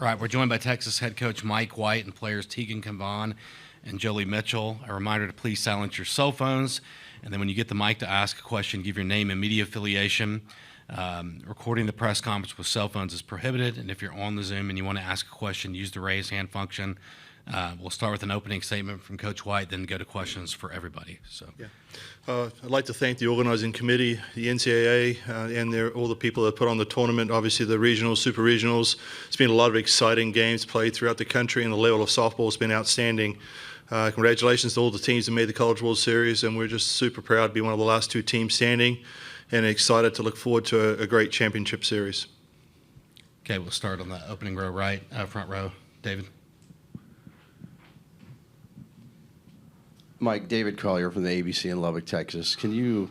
All right, we're joined by Texas head coach Mike White and players Tegan Cavan and Jolie Mitchell. A reminder to please silence your cell phones, and then when you get the mic to ask a question, give your name and media affiliation. Recording the press conference with cell phones is prohibited, and if you're on the Zoom and you want to ask a question, use the raise hand function. We'll start with an opening statement from Coach White, then go to questions for everybody. I'd like to thank the organizing committee, the NCAA, and all the people that put on the tournament, obviously the regionals, super regionals. It's been a lot of exciting games played throughout the country, and the level of softball has been outstanding. Congratulations to all the teams that made the College World Series, and we're just super proud to be one of the last two teams standing and excited to look forward to a great championship series. Okay, we'll start on the opening row right, front row. David. Mike, David Collier from the ABC in Lubbock, Texas. Can you,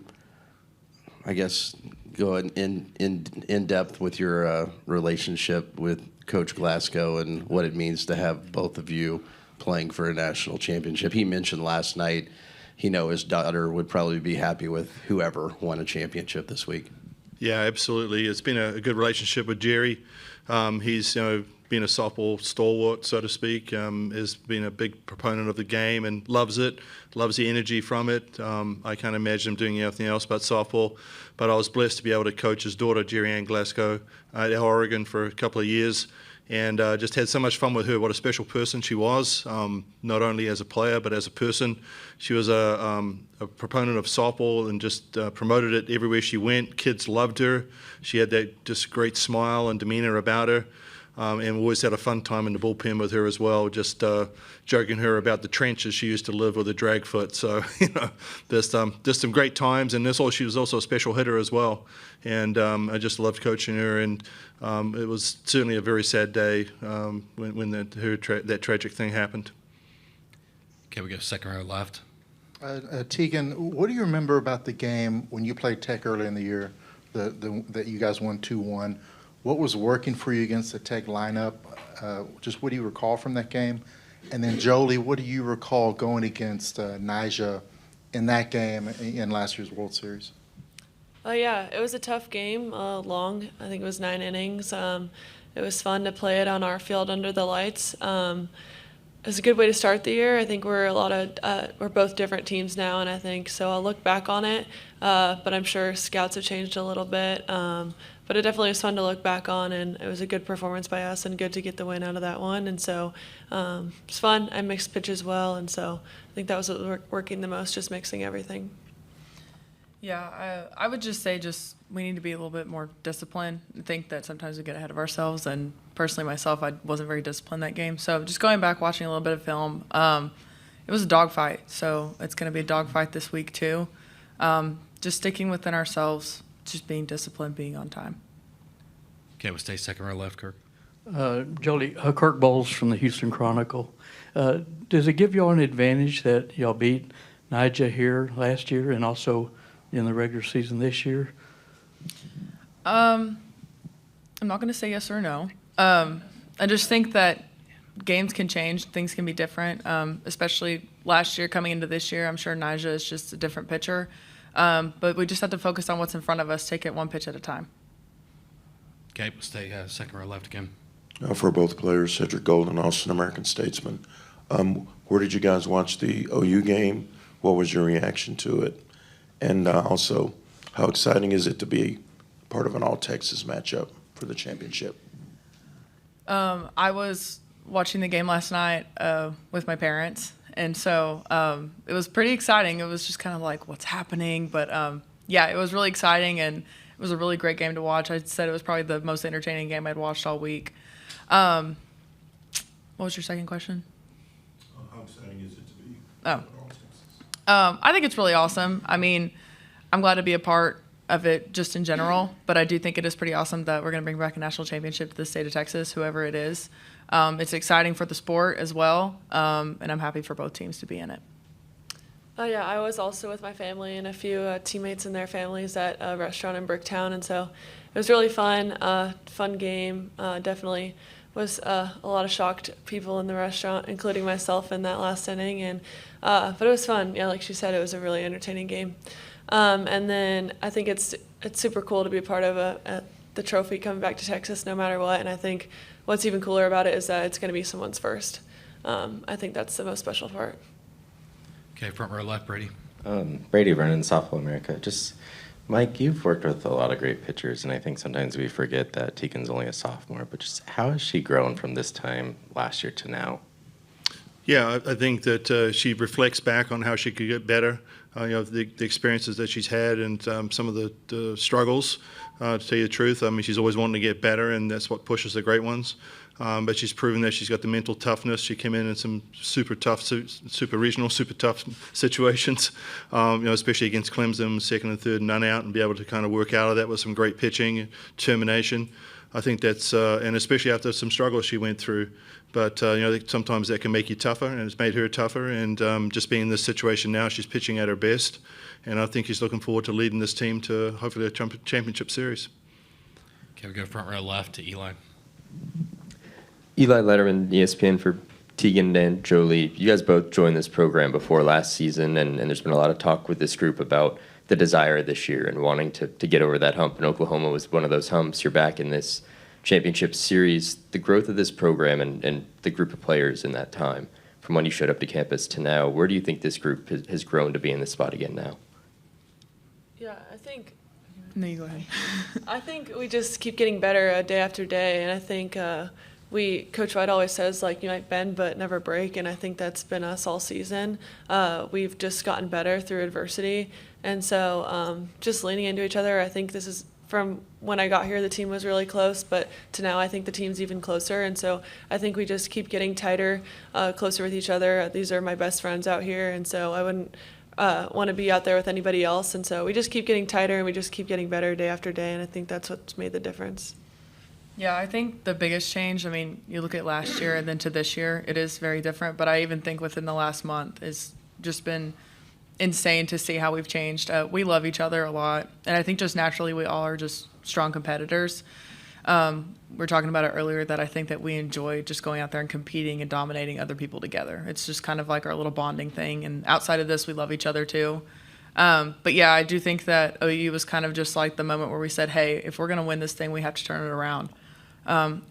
I guess, go in depth with your relationship with Coach Glasgow and what it means to have both of you playing for a national championship? He mentioned last night his daughter would probably be happy with whoever won a championship this week. Yeah, absolutely. It's been a good relationship with Jerry. He's been a softball stalwart, so to speak, has been a big proponent of the game and loves it, loves the energy from it. I can't imagine him doing anything else but softball. But I was blessed to be able to coach his daughter, Jerry Ann Glasgow, at Oregon for a couple of years, and just had so much fun with her. What a special person she was, not only as a player but as a person. She was a proponent of softball and just promoted it everywhere she went. Kids loved her. She had that just great smile and demeanor about her. And we always had a fun time in the bullpen with her as well, just joking her about the trenches she used to live with a drag foot. So, just some great times. And she was also a special hitter as well. And I just loved coaching her. And it was certainly a very sad day when that tragic thing happened. Okay, we go second row left. Tegan, what do you remember about the game when you played Tech early in the year, that you guys won 2-1? What was working for you against the Tech lineup? Just what do you recall from that game? And then, Jolie, what do you recall going against Niga in that game in last year's World Series? Yeah, it was a tough game, long. I think it was 9 innings. It was fun to play it on our field under the lights. It was a good way to start the year. I think we're both different teams now, and I think so. I'll look back on it, but I'm sure scouts have changed a little bit. But it definitely was fun to look back on, and it was a good performance by us and good to get the win out of that one. And so it's fun. I mixed pitches well, and so I think that was what was working the most, just mixing everything. Yeah, I would just say we need to be a little bit more disciplined. I think that sometimes we get ahead of ourselves, and personally myself, I wasn't very disciplined that game. So just going back, watching a little bit of film, it was a dogfight. So it's going to be a dogfight this week too. Just sticking within ourselves, just being disciplined, being on time. Okay, we'll stay second row left, Kirk. Jolie, Kirk Bowles from the Houston Chronicle. Does it give y'all an advantage that y'all beat Niga here last year and also in the regular season this year? I'm not going to say yes or no. I just think that games can change. Things can be different, especially last year coming into this year. I'm sure Niga is just a different pitcher. But we just have to focus on what's in front of us, take it one pitch at a time. Okay, we'll stay second row left again. For both players, Cedric Golden, Austin American Statesman. Where did you guys watch the OU game? What was your reaction to it? And also, how exciting is it to be part of an all-Texas matchup for the championship? I was watching the game last night with my parents, and so it was pretty exciting. It was just kind of like, what's happening? But, yeah, it was really exciting, and it was a really great game to watch. I said it was probably the most entertaining game I'd watched all week. What was your second question? How exciting is it to be part of all-Texas? I think it's really awesome. I mean, I'm glad to be a part of it just in general, but I do think it is pretty awesome that we're going to bring back a national championship to the state of Texas, whoever it is. It's exciting for the sport as well, and I'm happy for both teams to be in it. Yeah, I was also with my family and a few teammates and their families at a restaurant in Bricktown, and so it was really fun, fun game. Definitely was a lot of shocked people in the restaurant, including myself in that last inning, and but it was fun. Yeah, like she said, it was a really entertaining game. And then I think it's super cool to be a part of the trophy coming back to Texas no matter what, and I think what's even cooler about it is that it's going to be someone's first. I think that's the most special part. Okay, front row left, Brady. Brady Vernon, Softball America. Just, Mike, you've worked with a lot of great pitchers, and I think sometimes we forget that Tegan's only a sophomore, but just how has she grown from this time last year to now? Yeah, I think that she reflects back on how she could get better. The experiences that she's had and some of the struggles. To tell you the truth, I mean, she's always wanting to get better, and that's what pushes the great ones. But she's proven that she's got the mental toughness. She came in some super tough, super regional, super tough situations, especially against Clemson, second and third, none out, and be able to kind of work out of that with some great pitching, determination. I think that's, and especially after some struggles she went through. But, sometimes that can make you tougher, and it's made her tougher. And just being in this situation now, she's pitching at her best. And I think she's looking forward to leading this team to hopefully a championship series. Okay, we go front row left to Eli. Eli Letterman, ESPN, for Tegan and Jolie. You guys both joined this program before last season, and there's been a lot of talk with this group about the desire this year and wanting to get over that hump. And Oklahoma was one of those humps. You're back in this championship series. The growth of this program and the group of players in that time, from when you showed up to campus to now, where do you think this group has grown to be in this spot again now? Yeah, I think No, you go ahead. I think we just keep getting better day after day, and I think Coach White always says, like, you might bend but never break, and I think that's been us all season. We've just gotten better through adversity, and so just leaning into each other. I think this is, from when I got here, the team was really close, but to now I think the team's even closer, and so I think we just keep getting tighter, closer with each other. These are my best friends out here, and so I wouldn't want to be out there with anybody else, and so we just keep getting tighter and we just keep getting better day after day, and I think that's what's made the difference. Yeah, I think the biggest change, I mean, you look at last year and then to this year, it is very different, but I even think within the last month it's just been insane to see how we've changed. We love each other a lot, and I think just naturally we all are just strong competitors. We were talking about it earlier that I think that we enjoy just going out there and competing and dominating other people together. It's just kind of like our little bonding thing, and outside of this, we love each other too. But yeah, I do think that OU was kind of just like the moment where we said, hey, if we're going to win this thing, we have to turn it around.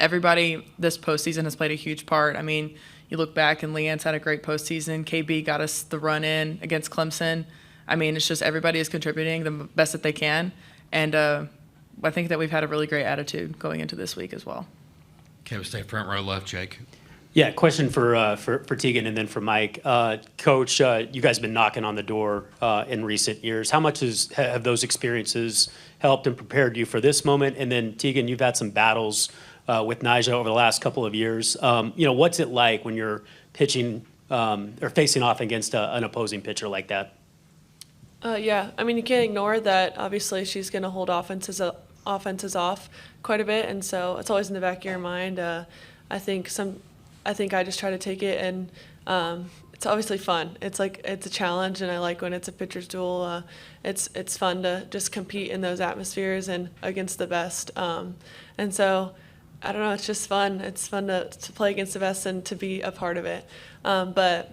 Everybody this postseason has played a huge part. I mean, you look back and Leanne's had a great postseason. KB got us the run in against Clemson. I mean, it's just everybody is contributing the best that they can. And I think that we've had a really great attitude going into this week as well. Okay, we'll stay front row left, Jake. Yeah, question for Tegan and then for Mike. Coach, you guys have been knocking on the door in recent years. How much have those experiences helped and prepared you for this moment? And then, Tegan, you've had some battles with Niga over the last couple of years. What's it like when you're pitching or facing off against an opposing pitcher like that? Yeah, I mean, you can't ignore that. Obviously, she's going to hold offenses off quite a bit, and so it's always in the back of your mind. I think I just try to take it, and it's obviously fun. It's a challenge, and I like when it's a pitcher's duel. It's fun to just compete in those atmospheres and against the best. And so, I don't know, it's just fun. It's fun to play against the best and to be a part of it. But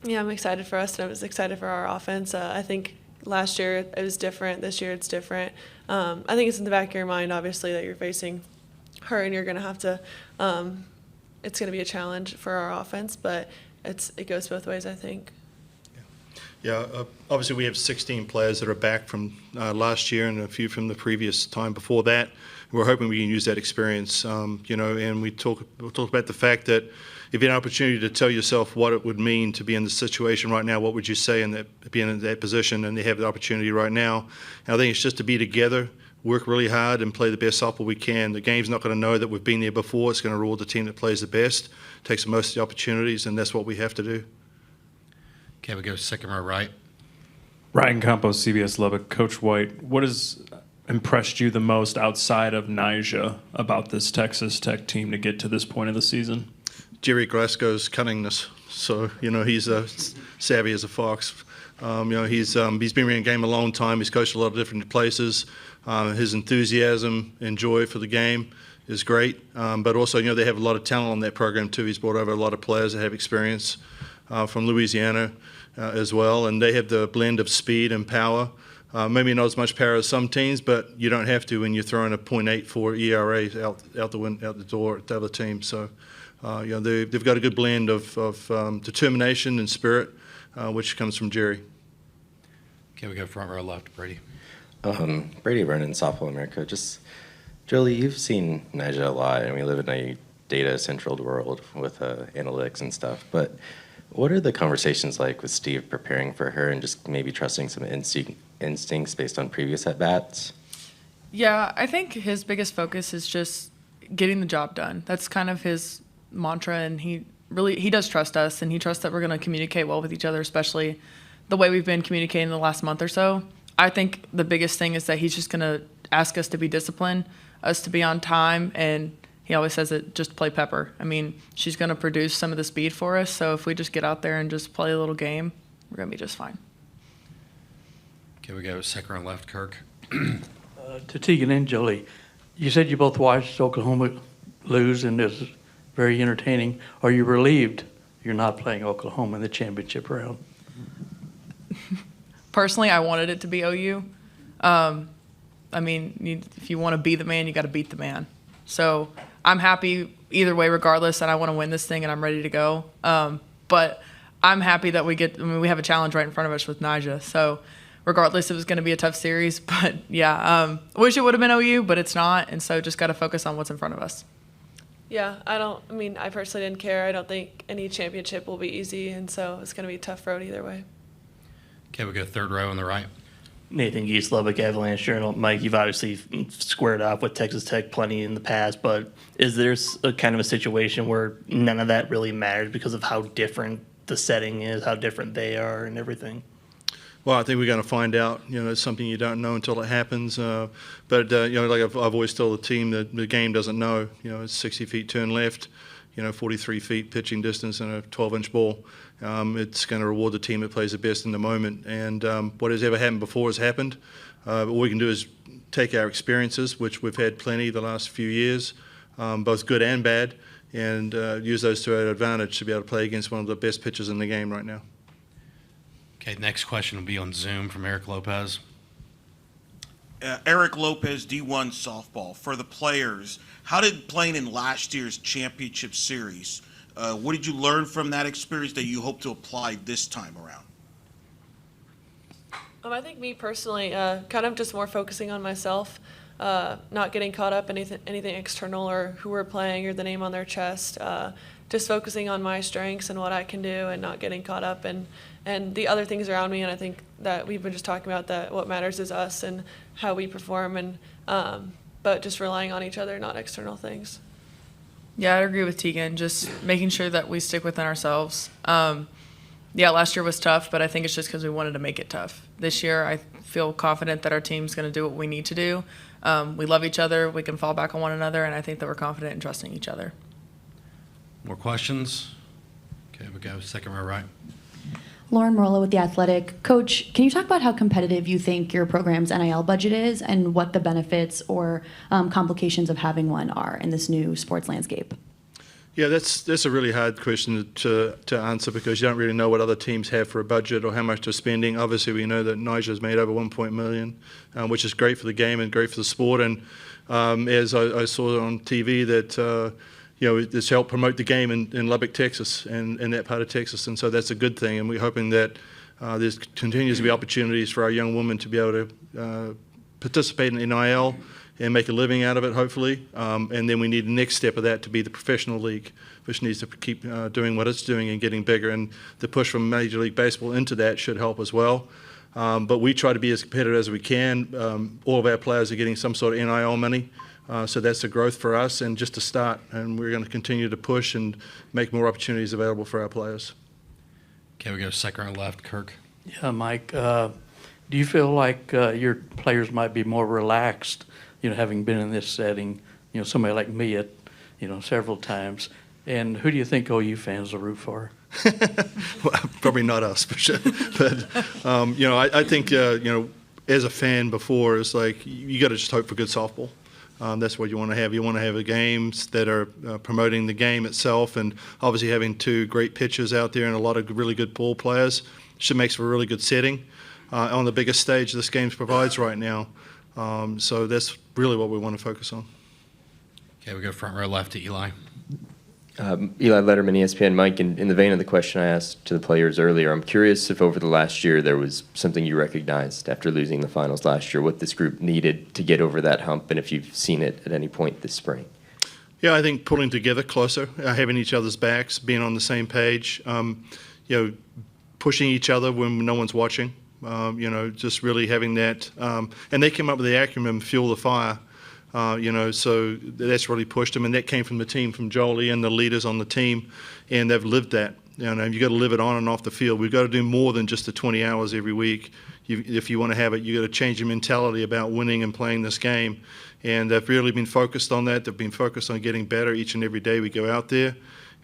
yeah, I'm excited for us, and I was excited for our offense. I think last year it was different. This year it's different. I think it's in the back of your mind, obviously, that you're facing her, and you're going to have to. It's going to be a challenge for our offense, but it goes both ways, I think. Yeah, obviously we have 16 players that are back from last year and a few from the previous time before that. We're hoping we can use that experience, and we'll talk about the fact that if you had an opportunity to tell yourself what it would mean to be in the situation right now, what would you say being in that position, and they have the opportunity right now. And I think it's just to be together, work really hard, and play the best softball we can. The game's not going to know that we've been there before. It's going to reward the team that plays the best, takes the most of the opportunities, and that's what we have to do. Okay, we go second row right. Ryan Campos, CBS Lubbock. Coach White, what has impressed you the most outside of Niga about this Texas Tech team to get to this point of the season? Jerry Glasgow's cunningness. So, he's savvy as a fox. He's been in the game a long time. He's coached a lot of different places. His enthusiasm and joy for the game is great. But also, they have a lot of talent on that program too. He's brought over a lot of players that have experience from Louisiana as well. And they have the blend of speed and power Maybe not as much power as some teams, but you don't have to when you're throwing a .84 ERA out the door at the other team. So, they've got a good blend of determination and spirit, which comes from Jerry. Okay, we go front row left, Brady. Brady Vernon, Softball America. Just, Jolie, you've seen Niga a lot, and we live in a data-central world with analytics and stuff. But what are the conversations like with Steve preparing for her and just maybe trusting some instincts based on previous at-bats? Yeah, I think his biggest focus is just getting the job done. That's kind of his mantra, and he does trust us, and he trusts that we're going to communicate well with each other, especially the way we've been communicating the last month or so. I think the biggest thing is that he's just going to ask us to be disciplined, us to be on time, and he always says it, just play Pepper. I mean, she's going to produce some of the speed for us, so if we just get out there and just play a little game, we're going to be just fine. Okay, we go second row left, Kirk. To Tegan and Jolie, you said you both watched Oklahoma lose, and it was very entertaining. Are you relieved you're not playing Oklahoma in the championship round? Personally, I wanted it to be OU. I mean, if you want to be the man, you got to beat the man. So I'm happy either way, regardless, and I want to win this thing, and I'm ready to go. But I'm happy that we have a challenge right in front of us with Niga. So regardless, it was going to be a tough series. But, yeah, wish it would have been OU, but it's not, and so just got to focus on what's in front of us. Yeah, I personally didn't care. I don't think any championship will be easy, and so it's going to be a tough road either way. Okay, we go third row on the right. Nathan Geese, Lubbock Avalanche Journal. Mike, you've obviously squared off with Texas Tech plenty in the past, but is there a kind of a situation where none of that really matters because of how different the setting is, how different they are, and everything? Well, I think we're going to find out. It's something you don't know until it happens. But like I've always told the team that the game doesn't know. It's 60 feet turn left, 43 feet pitching distance and a 12-inch ball. It's going to reward the team that plays the best in the moment. And what has ever happened before has happened. All we can do is take our experiences, which we've had plenty the last few years, both good and bad, and use those to our advantage to be able to play against one of the best pitchers in the game right now. Okay, next question will be on Zoom from Eric Lopez. Eric Lopez, D1 softball. For the players, how did playing in last year's championship series, what did you learn from that experience that you hope to apply this time around? I think me personally, kind of just more focusing on myself, not getting caught up in anything external or who we're playing or the name on their chest. Just focusing on my strengths and what I can do and not getting caught up and the other things around me. And I think that we've been just talking about that what matters is us and how we perform, and but just relying on each other, not external things. Yeah, I agree with Tegan, just making sure that we stick within ourselves. Yeah, last year was tough, but I think it's just because we wanted to make it tough. This year, I feel confident that our team's going to do what we need to do. We love each other. We can fall back on one another, and I think that we're confident in trusting each other. More questions? Okay, we go second row right. Lauren Morello with The Athletic. Coach, can you talk about how competitive you think your program's NIL budget is and what the benefits or complications of having one are in this new sports landscape? Yeah, that's a really hard question to answer because you don't really know what other teams have for a budget or how much they're spending. Obviously, we know that Niga's made over $1 million, which is great for the game and great for the sport. And as I saw on TV that this helped promote the game in Lubbock, Texas, and in that part of Texas, and so that's a good thing. And we're hoping that there continues to be opportunities for our young women to be able to participate in NIL and make a living out of it, hopefully. And then we need the next step of that to be the professional league, which needs to keep doing what it's doing and getting bigger. And the push from Major League Baseball into that should help as well. But we try to be as competitive as we can. All of our players are getting some sort of NIL money. So that's a growth for us and just a start. And we're going to continue to push and make more opportunities available for our players. Okay, we go second row left, Kirk. Yeah, Mike, do you feel like your players might be more relaxed, having been in this setting, somebody like me at, several times? And who do you think OU fans will root for? Well, probably not us, for sure. But, I think, as a fan before, it's like you got to just hope for good softball. That's what you want to have. You want to have games that are promoting the game itself, and obviously having two great pitchers out there and a lot of really good ball players should make for a really good setting. on the biggest stage this game provides right now. So that's really what we want to focus on. Okay, we go front row left to Eli. Eli Letterman, ESPN. Mike, in the vein of the question I asked to the players earlier, I'm curious if over the last year there was something you recognized after losing the finals last year, what this group needed to get over that hump, and if you've seen it at any point this spring. Yeah, I think pulling together closer, having each other's backs, being on the same page, pushing each other when no one's watching, just really having that. And they came up with the acronym, Fuel the Fire. So that's really pushed them, and that came from the team, from Jolie and the leaders on the team, and they've lived that. You got to live it on and off the field. We've got to do more than just the 20 hours every week. If you want to have it, you got to change your mentality about winning and playing this game, and they've really been focused on that. They've been focused on getting better each and every day we go out there,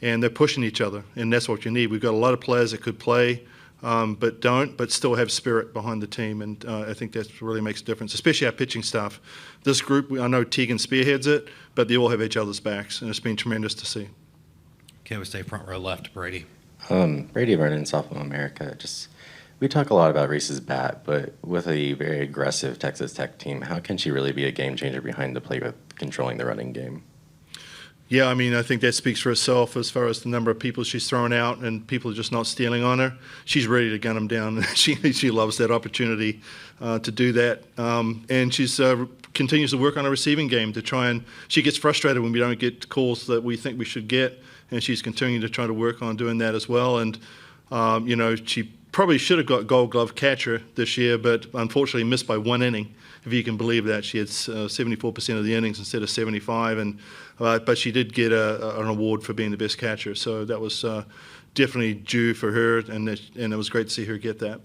and they're pushing each other, and that's what you need. We've got a lot of players that could play, but still have spirit behind the team, and I think that really makes a difference, especially our pitching staff. This group, I know Tegan spearheads it, but they all have each other's backs, and it's been tremendous to see. Okay, we stay front row left, Brady. Brady Vernon, Softball America. We talk a lot about Reese's bat, but with a very aggressive Texas Tech team, how can she really be a game changer behind the plate with controlling the running game? Yeah, I think that speaks for itself as far as the number of people she's thrown out and people just not stealing on her. She's ready to gun them down. She loves that opportunity to do that. And she's continues to work on a receiving game to try and – she gets frustrated when we don't get calls that we think we should get, and she's continuing to try to work on doing that as well. And, she probably should have got Gold Glove catcher this year, but unfortunately missed by one inning, if you can believe that. She had 74% of the innings instead of 75, and but she did get an award for being the best catcher. So that was definitely due for her, and it was great to see her get that.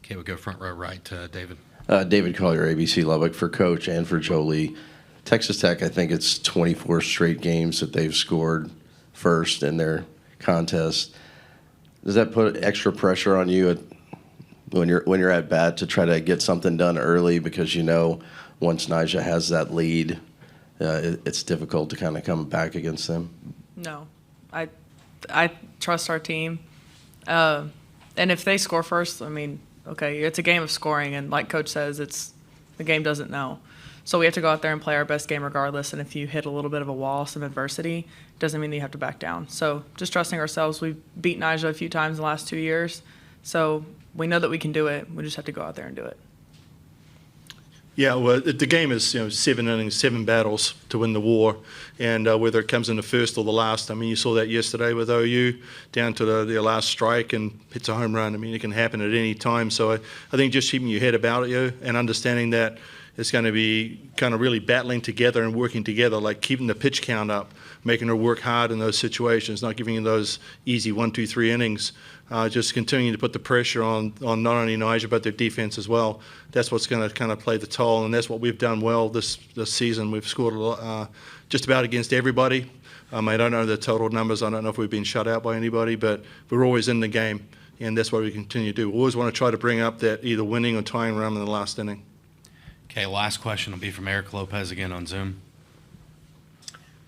Okay, we'll go front row right to David. David Collier, ABC Lubbock, for Coach and for Jolie. Texas Tech, I think it's 24 straight games that they've scored first in their contest. Does that put extra pressure on you when you're at bat to try to get something done early, because once Niga has that lead, it's difficult to kind of come back against them? No, I trust our team, and if they score first, okay, it's a game of scoring, and like Coach says, the game doesn't know. So we have to go out there and play our best game regardless, and if you hit a little bit of a wall, some adversity, doesn't mean that you have to back down. So just trusting ourselves. We've beat Niga a few times in the last 2 years, so we know that we can do it. We just have to go out there and do it. Yeah, well, the game is 7 innings, 7 battles to win the war, and whether it comes in the first or the last. You saw that yesterday with OU, down to their last strike and hits a home run. It can happen at any time. So I think just keeping your head about it, and understanding that it's going to be kind of really battling together and working together, like keeping the pitch count up, making her work hard in those situations, not giving her those easy 1, 2, 3 innings. Just continuing to put the pressure on not only Niga but their defense as well. That's what's going to kind of play the toll, and that's what we've done well this season. We've scored just about against everybody. I don't know the total numbers. I don't know if we've been shut out by anybody, but we're always in the game, and that's what we continue to do. We always want to try to bring up that either winning or tying run in the last inning. Okay, last question will be from Eric Lopez again on Zoom.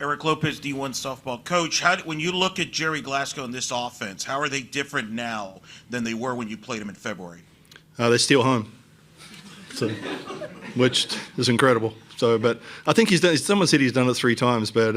Eric Lopez, D1 softball coach. When you look at Jerry Glasgow and this offense, how are they different now than they were when you played them in February? They steal home, which is incredible. But I think he's done. Someone said he's done it 3 times, but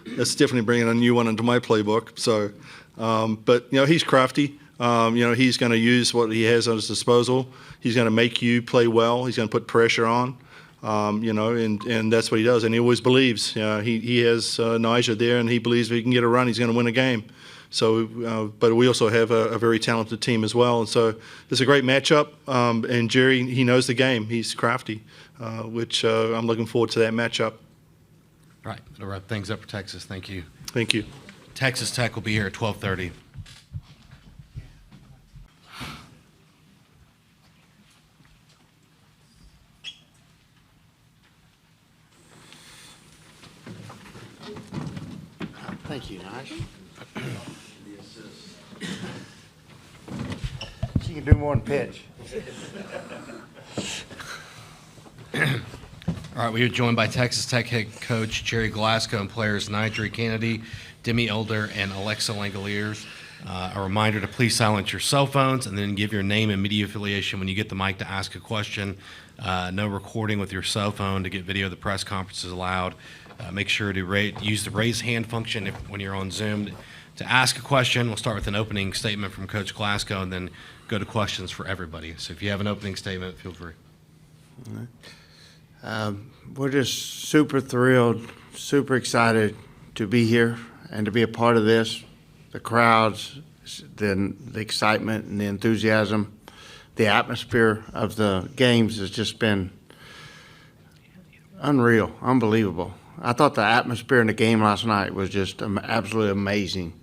that's definitely bringing a new one into my playbook. So, but he's crafty. He's going to use what he has at his disposal. He's going to make you play well. He's going to put pressure on. And that's what he does. And he always believes. He has Niga there, and he believes if he can get a run, he's going to win a game. So, but we also have a very talented team as well. And so it's a great matchup. And Jerry, he knows the game. He's crafty, which I'm looking forward to that matchup. All right, that'll wrap things up for Texas. Thank you. Thank you. Texas Tech will be here at 12:30. Thank you, Niga. She can do more than pitch. All right, we are joined by Texas Tech head coach Jerry Glasgow and players Nigeria Kennedy, Demi Elder, and Alexa Langoliers. A reminder to please silence your cell phones and then give your name and media affiliation when you get the mic to ask a question. No recording with your cell phone. To get video of the press conference is allowed. Make sure to use the raise hand function when you're on Zoom to ask a question. We'll start with an opening statement from Coach Glasgow and then go to questions for everybody. So if you have an opening statement, feel free. We're just super thrilled, super excited to be here and to be a part of this. The crowds, the excitement and the enthusiasm, the atmosphere of the games has just been unreal, unbelievable. I thought the atmosphere in the game last night was just absolutely amazing.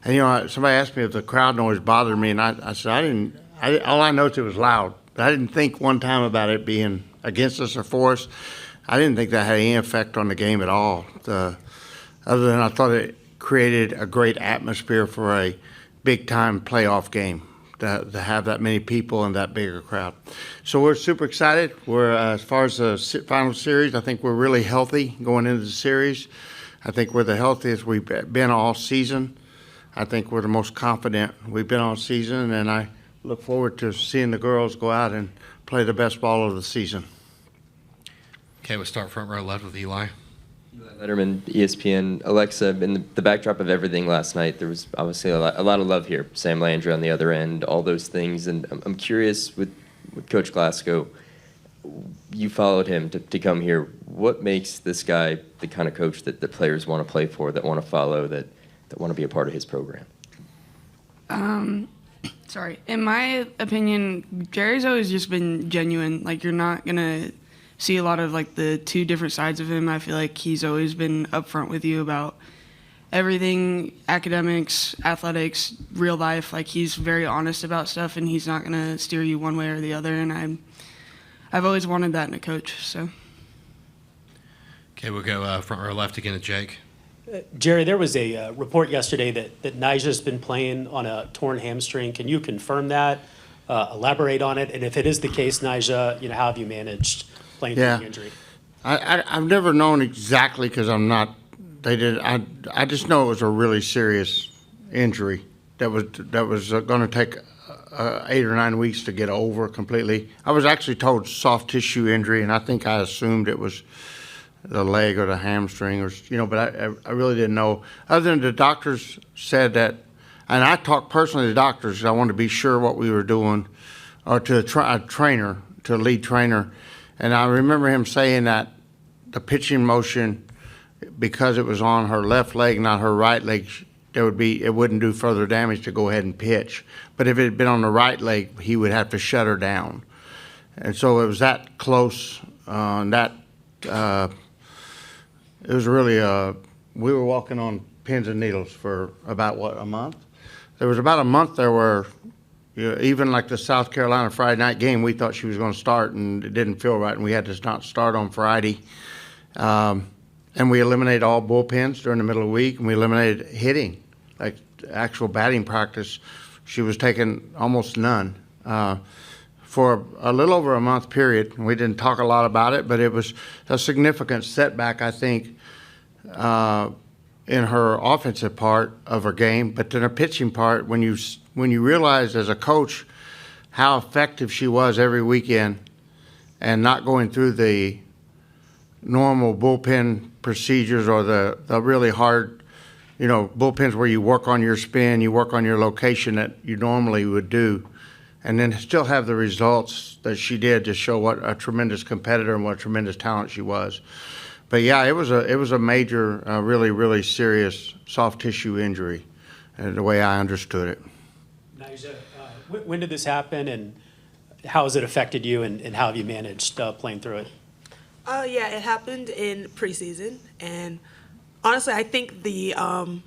And, somebody asked me if the crowd noise bothered me, and I said, all I noticed it was loud. But I didn't think one time about it being against us or for us. I didn't think that had any effect on the game at all. Other than I thought it created a great atmosphere for a big-time playoff game to have that many people and that bigger crowd. So we're super excited. As far as the final series, I think we're really healthy going into the series. I think we're the healthiest we've been all season. I think we're the most confident we've been all season, and I look forward to seeing the girls go out and play the best ball of the season. Okay, we'll start front row left with Eli. Letterman, ESPN. Alexa, in the backdrop of everything last night, there was obviously a lot of love here. Sam Landry on the other end, all those things. And I'm curious with Coach Glasgow, you followed him to come here. What makes this guy the kind of coach that the players want to play for, that want to follow, that want to be a part of his program? Sorry. In my opinion, Jerry's always just been genuine. Like, you're not going to see a lot of, like, the two different sides of him. I feel like he's always been upfront with you about everything, academics, athletics, real life. Like, he's very honest about stuff, and he's not going to steer you one way or the other. And I've always wanted that in a coach, so. Okay, we'll go front row left again to Jake. Jerry, there was a report yesterday that Niga's been playing on a torn hamstring. Can you confirm that, elaborate on it? And if it is the case, Niga, how have you managed playing through the injury? I've never known exactly because I'm not. I just know it was a really serious injury that was going to take 8 or 9 weeks to get over completely. I was actually told soft tissue injury, and I think I assumed it was the leg or the hamstring, but I really didn't know. Other than the doctors said that, and I talked personally to doctors because I wanted to be sure what we were doing, or to a lead trainer, and I remember him saying that the pitching motion, because it was on her left leg, not her right leg, it wouldn't do further damage to go ahead and pitch. But if it had been on the right leg, he would have to shut her down, and so it was that close. It was really, we were walking on pins and needles for about, a month? There was about a month there where, even like the South Carolina Friday night game, we thought she was going to start, and it didn't feel right, and we had to not start on Friday. And we eliminated all bullpens during the middle of the week, and we eliminated hitting, like actual batting practice. She was taking almost none. For a little over a month period. We didn't talk a lot about it, but it was a significant setback, I think, in her offensive part of her game. But then her pitching part, when you realize as a coach how effective she was every weekend and not going through the normal bullpen procedures or the really hard, bullpens where you work on your spin, you work on your location that you normally would do, and then still have the results that she did to show what a tremendous competitor and what a tremendous talent she was. But yeah, it was a major, really, really serious soft tissue injury, the way I understood it. Niga, when did this happen, and how has it affected you, and how have you managed playing through it? Yeah, it happened in preseason, and honestly, I think the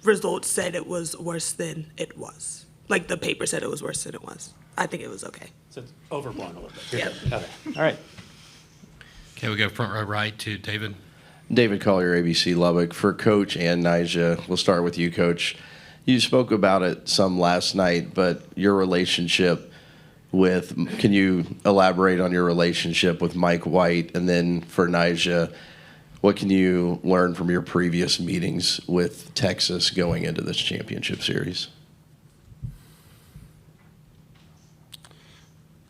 results said it was worse than it was. Like, the paper said it was worse than it was. I think it was okay. So it's overblown a little bit. Yeah. Okay. All right. Okay, we go front row right to David. David Collier, ABC Lubbock. For Coach and Niga, we'll start with you, Coach. You spoke about it some last night, but your relationship can you elaborate on your relationship with Mike White? And then for Niga, what can you learn from your previous meetings with Texas going into this championship series?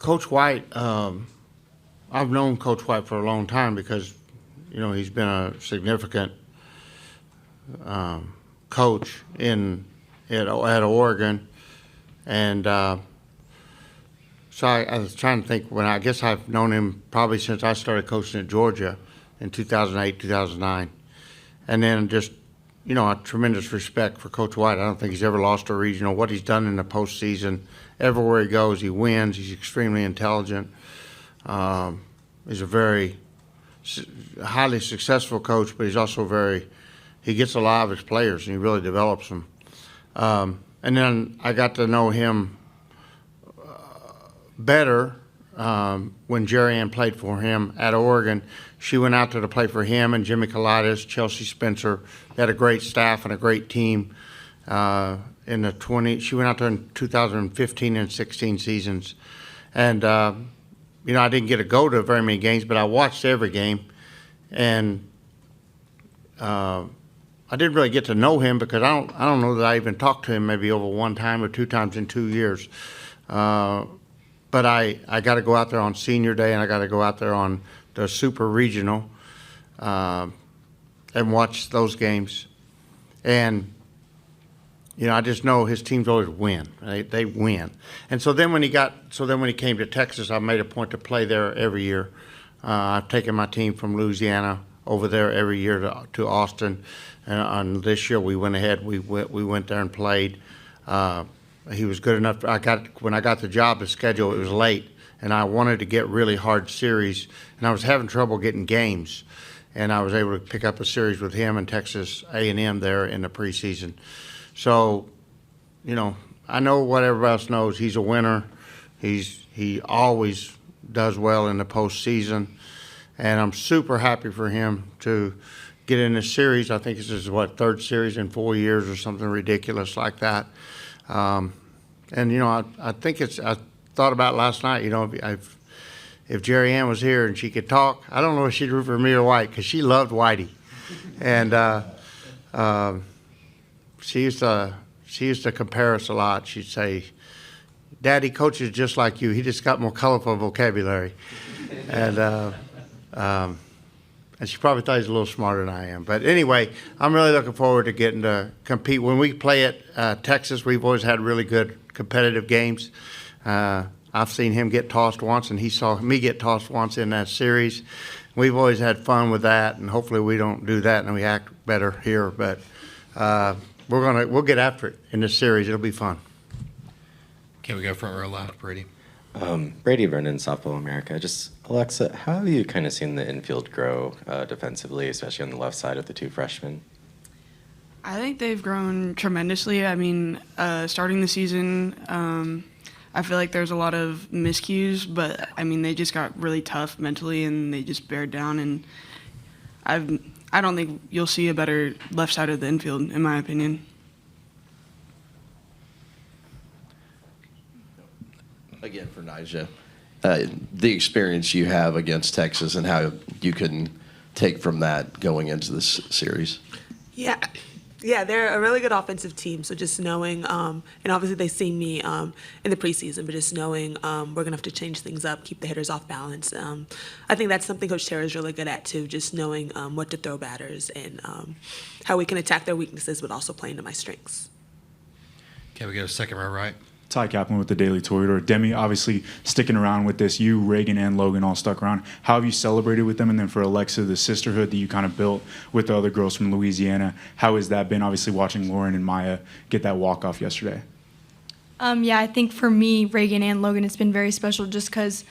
Coach White, I've known Coach White for a long time because, you know, he's been a significant coach at Oregon, and so I was trying to think I guess I've known him probably since I started coaching at Georgia in 2008, 2009, and then just, you know, a tremendous respect for Coach White. I don't think he's ever lost a regional. What he's done in the postseason, everywhere he goes, he wins. He's extremely intelligent. He's a very highly successful coach, but he's also he gets a lot of his players and he really develops them. And then I got to know him better when Jerry Ann played for him at Oregon. She went out there to play for him and Jimmy Kalidas, Chelsea Spencer. They had a great staff and a great team. She went out there in 2015 and 16 seasons. And, you know, I didn't get to go to very many games, but I watched every game. And I didn't really get to know him because I don't know that I even talked to him maybe over one time or two times in 2 years. But I got to go out there on senior day and I got to go out there on the super regional and watch those games. And, you know, I just know his teams always win. They win. And so then when he came to Texas, I made a point to play there every year. I've taken my team from Louisiana over there every year to Austin. And on this year we went ahead. We went there and played. He was good enough. When I got the job, the schedule, it was late, and I wanted to get really hard series, and I was having trouble getting games, and I was able to pick up a series with him and Texas A&M there in the preseason. So, you know, I know what everybody else knows. He's a winner. He always does well in the postseason, and I'm super happy for him to get in this series. I think this is third series in 4 years or something ridiculous like that. And, you know, I think I thought about last night, you know, if Jerry Ann was here and she could talk, I don't know if she'd root for me or White because she loved Whitey. And she used to compare us a lot. She'd say, Daddy coaches just like you. He just got more colorful vocabulary. And she probably thought he's a little smarter than I am. But anyway, I'm really looking forward to getting to compete. When we play at Texas, we've always had really good competitive games. I've seen him get tossed once, and he saw me get tossed once in that series. We've always had fun with that, and hopefully we don't do that and we act better here. But we'll get after it in this series. It'll be fun. Can we go front row left, Brady? Brady Vernon, Softball America. Just, Alexa, how have you kind of seen the infield grow defensively, especially on the left side of the two freshmen? I think they've grown tremendously. I mean, starting the season, I feel like there's a lot of miscues, but I mean, they just got really tough mentally and they just bared down. And I don't think you'll see a better left side of the infield, in my opinion. Again, for Niga, the experience you have against Texas and how you can take from that going into this series. Yeah, they're a really good offensive team. So just knowing, and obviously they see me in the preseason, but just knowing we're gonna have to change things up, keep the hitters off balance. I think that's something Coach Terra is really good at too. Just knowing what to throw batters and how we can attack their weaknesses, but also playing to my strengths. Okay, we go second row right. Ty Kaplan with the Daily Toreador. Demi, obviously sticking around with this. You, Reagan, and Logan all stuck around. How have you celebrated with them? And then for Alexa, the sisterhood that you kind of built with the other girls from Louisiana, how has that been? Obviously watching Lauren and Maya get that walk-off yesterday. Yeah, I think for me, Reagan and Logan, it's been very special just because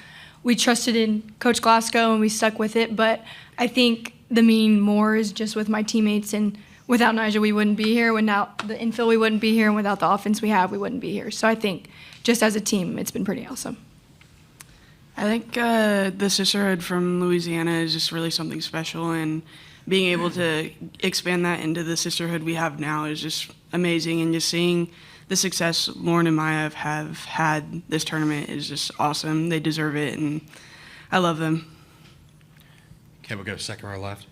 we trusted in Coach Glasgow and we stuck with it. But I think the meaning more is just with my teammates, and without Niga, we wouldn't be here. Without the infill, we wouldn't be here. And without the offense we have, we wouldn't be here. So I think just as a team, it's been pretty awesome. I think the sisterhood from Louisiana is just really something special, and being able to expand that into the sisterhood we have now is just amazing. And just seeing the success Lauren and Maya have had this tournament is just awesome. They deserve it, and I love them. Okay, we'll go second row left.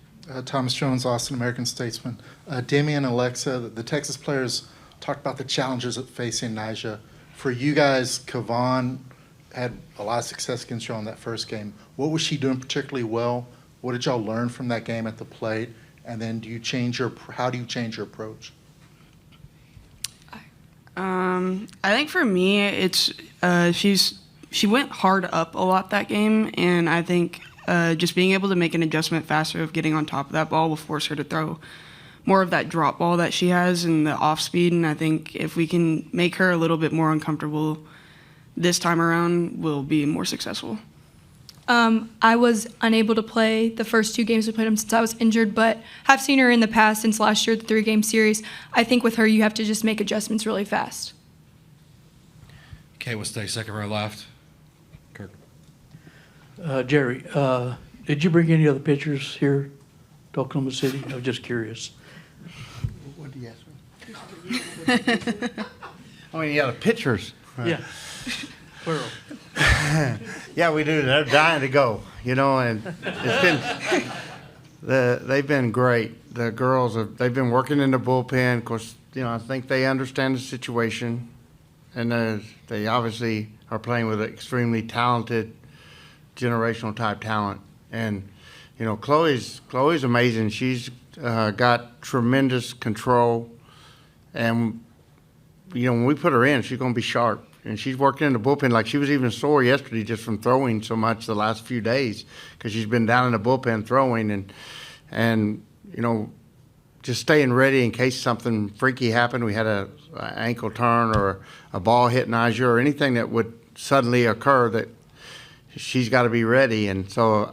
Thomas Jones, Austin American-Statesman. Demi and Alexa, the Texas players talked about the challenges of facing Niga. For you guys, Kavon had a lot of success against you on that first game. What was she doing particularly well? What did y'all learn from that game at the plate? And then how do you change your approach? I think for me, it's she went hard up a lot that game, and I think just being able to make an adjustment faster of getting on top of that ball will force her to throw more of that drop ball that she has and the off speed. And I think if we can make her a little bit more uncomfortable this time around, we'll be more successful. I was unable to play the first 2 games we played since I was injured, but have seen her in the past since last year, the 3-game series. I think with her, you have to just make adjustments really fast. Okay, we'll stay second row left. Kirk. Jerry, did you bring any other pitchers here to Oklahoma City? I was just curious. What do you ask me? Oh, you got pictures. Yeah. Plural. Yeah, we do. They're dying to go, and it's been they've been great. The girls they've been working in the bullpen. Of course, I think they understand the situation, and they obviously are playing with an extremely talented, generational type talent. And Chloe's amazing. She's got tremendous control, and when we put her in, she's going to be sharp. And she's working in the bullpen. Like, she was even sore yesterday just from throwing so much the last few days because she's been down in the bullpen throwing and just staying ready in case something freaky happened. We had an ankle turn or a ball hit Niga or anything that would suddenly occur, that she's got to be ready. And so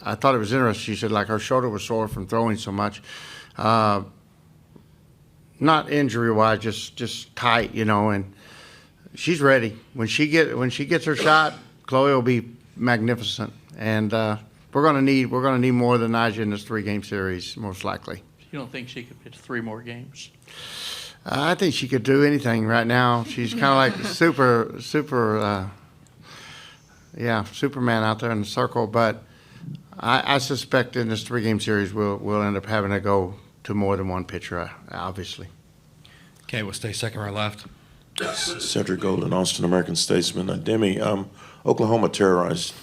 I thought it was interesting. She said, like, her shoulder was sore from throwing so much. Not injury-wise, just tight, and she's ready. When she gets her shot, Chloe will be magnificent, and we're gonna need more than Niga in this 3-game series, most likely. You don't think she could pitch 3 more games? I think she could do anything right now. She's kind of like Superman out there in the circle. But I suspect in this 3-game series we'll end up having to go to more than one pitcher, obviously. Okay, we'll stay second row left. Cedric Golden, Austin American-Statesman. Demi, Oklahoma terrorized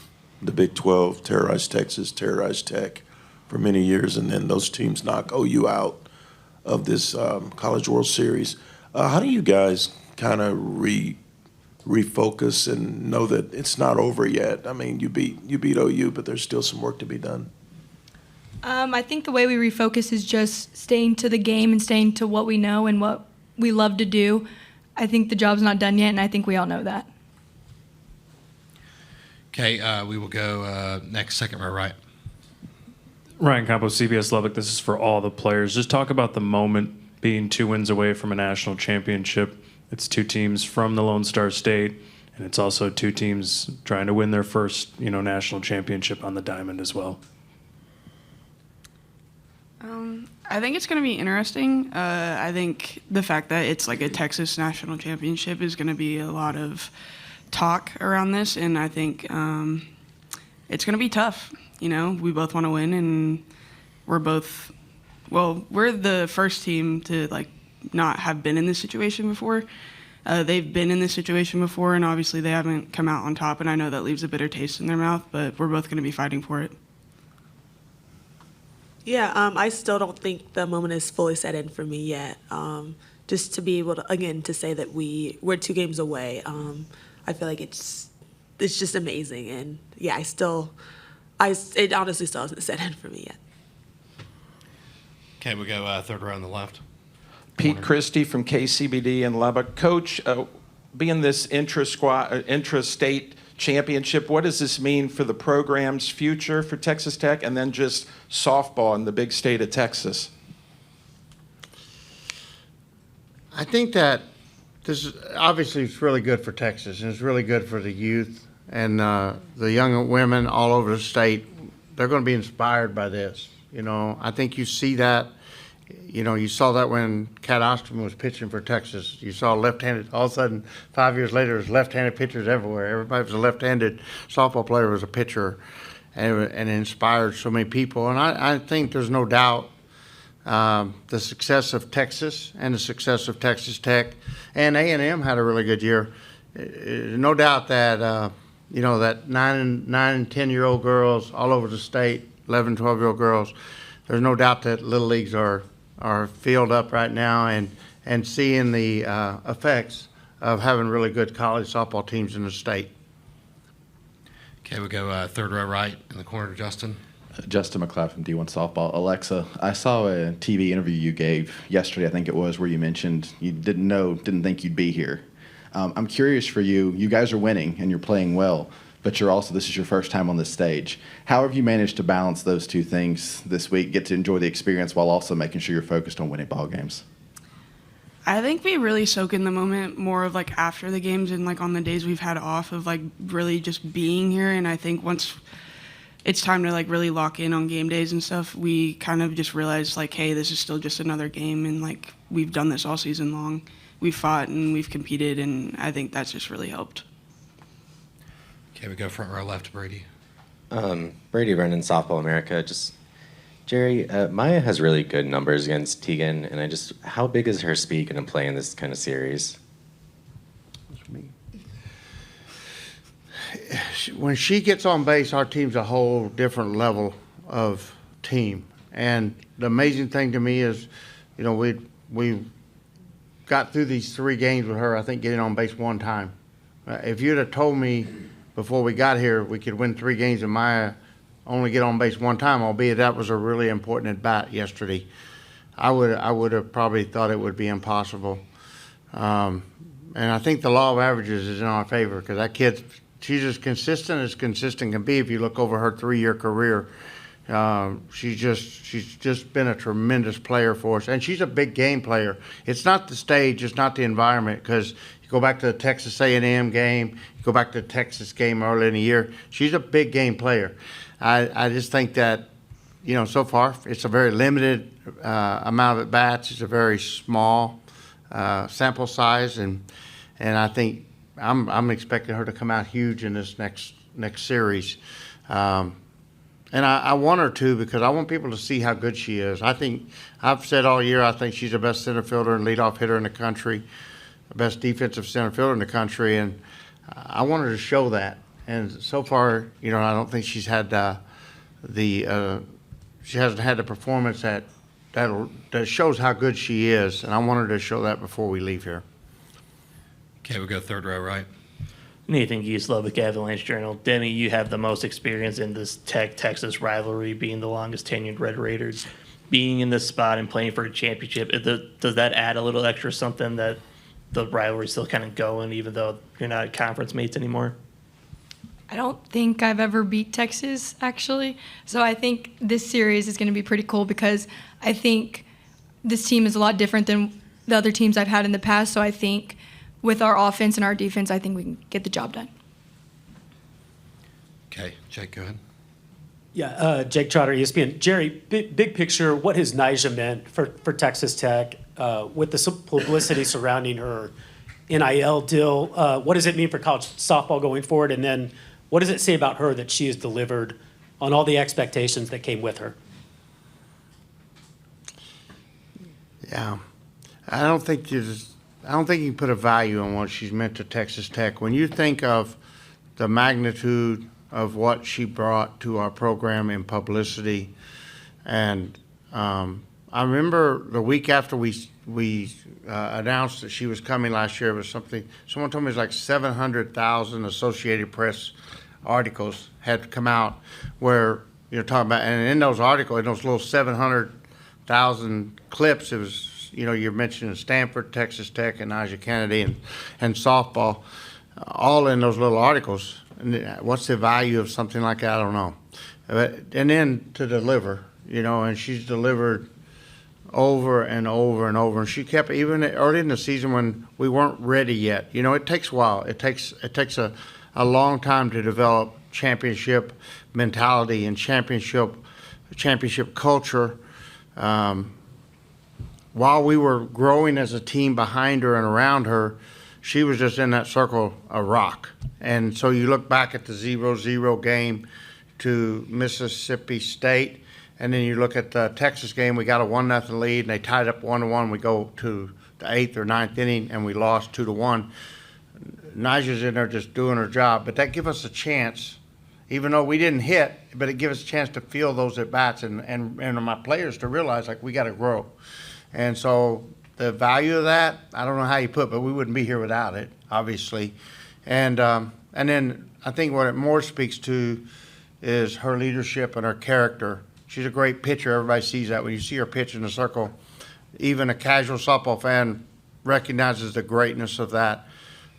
the Big 12, terrorized Texas, terrorized Tech for many years, and then those teams knock OU out of this College World Series. How do you guys kind of refocus and know that it's not over yet? I mean, you beat OU, but there's still some work to be done. I think the way we refocus is just staying to the game and staying to what we know and what we love to do. I think the job's not done yet, and I think we all know that. Okay, we will go next, second row right. Ryan Campos, CBS Lubbock. This is for all the players. Just talk about the moment being 2 wins away from a national championship. It's 2 teams from the Lone Star State, and it's also 2 teams trying to win their first, national championship on the diamond as well. I think it's going to be interesting. I think the fact that it's like a Texas national championship is going to be a lot of talk around this, and I think it's going to be tough. We both want to win, and we're the first team to not have been in this situation before. They've been in this situation before, and obviously they haven't come out on top, and I know that leaves a bitter taste in their mouth, but we're both going to be fighting for it. Yeah, I still don't think the moment is fully set in for me yet. Just to be able to, again, to say that we're 2 games away, I feel like it's just amazing. And yeah, it honestly still hasn't set in for me yet. Okay, we go third row on the left. Pete Christie from KCBD in Lubbock. Coach, being this intra-state championship, what does this mean for the program's future for Texas Tech and then just softball in the big state of Texas? I think that this obviously it's really good for Texas, and it's really good for the youth and the young women all over the state. They're going to be inspired by this. I think you see that. You saw that when Cat Osterman was pitching for Texas. You saw left-handed. All of a sudden, 5 years later, there's left-handed pitchers everywhere. Everybody was a left-handed softball player was a pitcher, and it inspired so many people. And I think there's no doubt the success of Texas and the success of Texas Tech and A&M had a really good year. No doubt that that 9 and 10-year-old girls all over the state, 11, 12-year-old girls, there's no doubt that Little Leagues are filled up right now, and seeing the effects of having really good college softball teams in the state. Okay, we'll go third row right in the corner, Justin. Justin McLeod from D1 Softball. Alexa, I saw a TV interview you gave yesterday, I think it was, where you mentioned you didn't think you'd be here. I'm curious for you. You guys are winning and you're playing well, but this is your first time on this stage. How have you managed to balance those two things this week, get to enjoy the experience while also making sure you're focused on winning ball games? I think we really soak in the moment more of like after the games and like on the days we've had off of like really just being here. And I think once it's time to like really lock in on game days and stuff, we kind of just realize like, hey, this is still just another game, and like we've done this all season long. We've fought and we've competed, and I think that's just really helped. Okay, we go front row left, Brady. Brady Brennan, Softball America. Just Jerry, Maya has really good numbers against Tegan, and how big is her speed going to play in this kind of series? When she gets on base, our team's a whole different level of team. And the amazing thing to me is, we got through these 3 games with her, I think, getting on base 1 time. If you'd have told me before we got here we could win 3 games and Maya only get on base 1 time, albeit that was a really important at bat yesterday, I would have probably thought it would be impossible. And I think the law of averages is in our favor, because that kid, she's as consistent can be. If you look over her 3-year career, she's just been a tremendous player for us, and she's a big game player. It's not the stage, it's not the environment, because you go back to the Texas A&M game, you go back to the Texas game early in the year, she's a big game player. I just think that, so far it's a very limited amount of at-bats. It's a very small sample size, and I think I'm expecting her to come out huge in this next series. And I want her to, because I want people to see how good she is. I've said all year, I think she's the best center fielder and leadoff hitter in the country, the best defensive center fielder in the country, and I want her to show that. And so far, I don't think she's had she hasn't had the performance that shows how good she is, and I want her to show that before we leave here. Okay, we'll go third row right. Nathan Geese, Lubbock Avalanche Journal. Demi, you have the most experience in this Texas rivalry, being the longest tenured Red Raiders. Being in this spot and playing for a championship, does that add a little extra something that the rivalry's still kind of going, even though you're not conference mates anymore? I don't think I've ever beat Texas, actually. So I think this series is going to be pretty cool, because I think this team is a lot different than the other teams I've had in the past. So I think with our offense and our defense, I think we can get the job done. Okay, Jake, go ahead. Yeah, Jake Trotter, ESPN. Jerry, big picture, what has Niga meant for Texas Tech with the publicity surrounding her NIL deal? What does it mean for college softball going forward? And then what does it say about her that she has delivered on all the expectations that came with her? Yeah, I don't think you can put a value on what she's meant to Texas Tech. When you think of the magnitude of what she brought to our program in publicity, and I remember the week after we announced that she was coming last year, it was something, someone told me it was like 700,000 Associated Press articles had come out where you're talking about, and in those articles, in those little 700,000 clips, it was, you're mentioning Stanford, Texas Tech, and Niga Kennedy, and softball, all in those little articles. And what's the value of something like that? I don't know. And then to deliver, and she's delivered over and over and over. And she kept, even early in the season when we weren't ready yet, it takes a while. It takes a long time to develop championship mentality and championship culture. While we were growing as a team behind her and around her, she was just in that circle a rock. And so you look back at the 0-0 game to Mississippi State, and then you look at the Texas game, we got a 1-0 lead, and they tied up 1-1. We go to the 8th or 9th inning, and we lost 2-1. Nija's in there just doing her job, but that give us a chance, even though we didn't hit, but it gives us a chance to feel those at bats and my players to realize like we got to grow. And so the value of that, I don't know how you put it, but we wouldn't be here without it, obviously. And then I think what it more speaks to is her leadership and her character. She's a great pitcher. Everybody sees that. When you see her pitch in the circle, even a casual softball fan recognizes the greatness of that.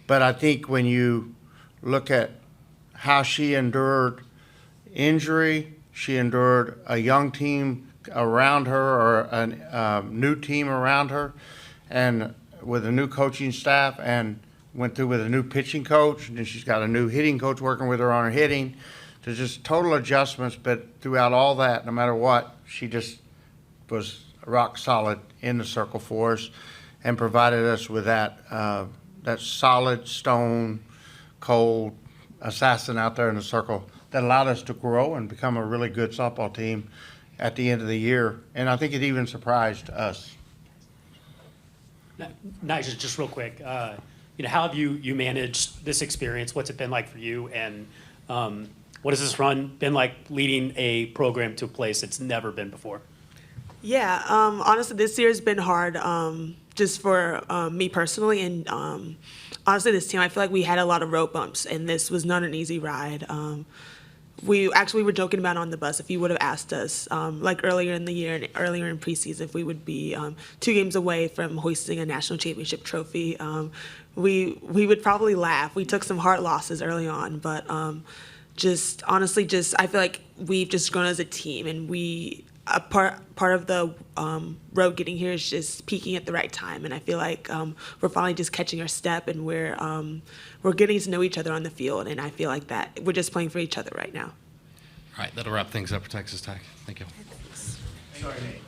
But I think when you look at how she endured injury, she endured a young team around her or a new team around her, and with a new coaching staff, and went through with a new pitching coach, and then she's got a new hitting coach working with her on her hitting. There's just total adjustments, but throughout all that, no matter what, she just was rock solid in the circle for us and provided us with that solid stone cold assassin out there in the circle that allowed us to grow and become a really good softball team at the end of the year. And I think it even surprised us. Nigel, just real quick, how have you managed this experience? What's it been like for you? And what has this run been like leading a program to a place it's never been before? Yeah, honestly, this year's been hard just for me personally. And honestly, this team, I feel like we had a lot of road bumps, and this was not an easy ride. We were joking about on the bus, if you would have asked us, like earlier in the year and earlier in preseason, if we would be 2 games away from hoisting a national championship trophy, we would probably laugh. We took some hard losses early on, but just honestly, I feel like we've just grown as a team, and a part of the road getting here is just peaking at the right time, and I feel like we're finally just catching our step, and we're getting to know each other on the field, and I feel like that we're just playing for each other right now. All right, that'll wrap things up for Texas Tech. Thank you. Sorry, Nate.